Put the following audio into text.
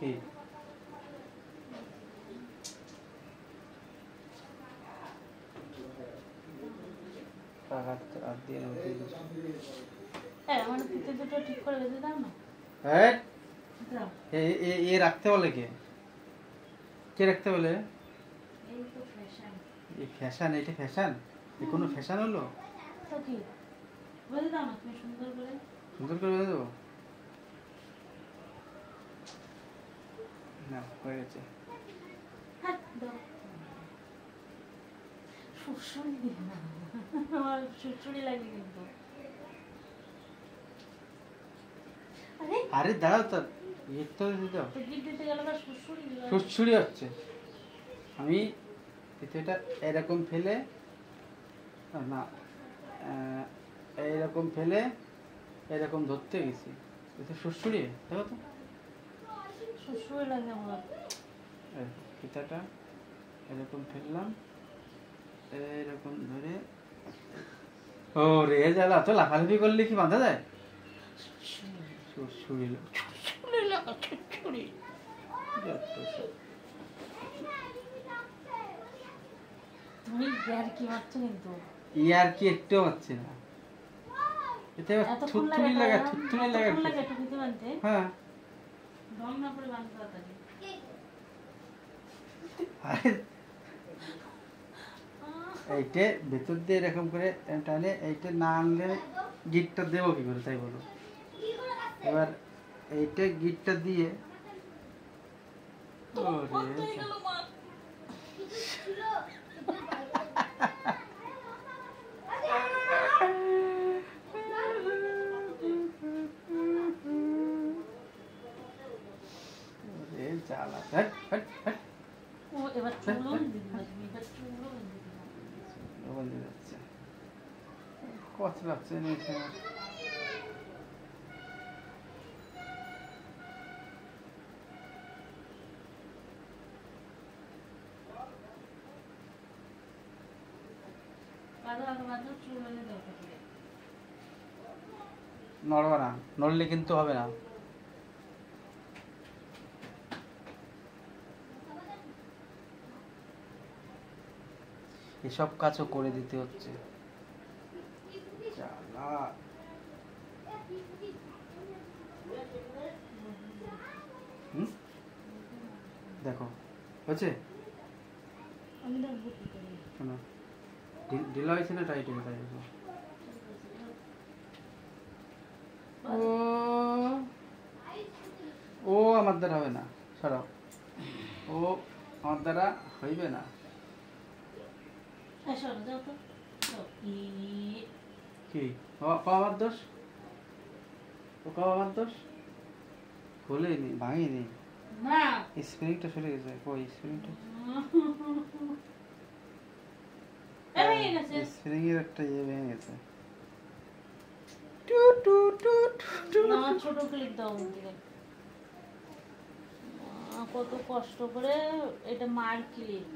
কি এ রাখতে বলে কে রাখতে বলে? এই ফ্যাশন, এটা ফ্যাশন? এ কোনো ফ্যাশন হলো? সুন্দর করে বেঁধে দেবো না, হয়ে গেছে। আরে দাঁড়াও, তো সুড়সুড়ি হচ্ছে। আমি এটা এরকম ফেলে না, এইরকম ফেলে এরকম ধরতে গেছি, এটা সুড়সুড়ি। দেখো তো সুড়সুড়ি লাগে আমার। ফিতাটা এরকম ফেললাম, এরকম ধরে। ও রে জ্বালা, তো লাফালাফি করলে কি বাঁধা যায়? সুড়সুড়ি তুমি ইয়ার্কি মারছো কিন্তু। ইয়ার্কি একটুও মারছি না, এতে থুতথুড়ি লাগা, থুতথুড়ি লাগা। হ্যাঁ, রং না পড়ে বাঁধতে তাড়াতাড়ি। এইটা ভেতর দিয়ে এরকম করে টানে, এইটা না আনলে গিটটা দেবো কি করে, তাই বলো? এবার এইটা গিটটা দিয়ে কত লাগছে নড়বা না, নড়লে কিন্তু হবে না। এসব কাজও করে দিতে হচ্ছে। দেখো হচ্ছে, শোনো, ঢিলা হয়েছে না টাইট হয়েছে? তাই ও আমার দ্বারা হবে না, সরাও। ও আমার দ্বারা হইবে না। কি আমার দোষ? ও আমার দোষ? খুলেনি, ভাঙিনি, স্প্রিংটা সরে গেছে। কই স্প্রিংটা? স্প্রিং এর একটা ইয়ে ভেঙে গেছে। ছোট ক্লিপ দাও, কত কষ্ট করে, এটা মার ক্লিপ।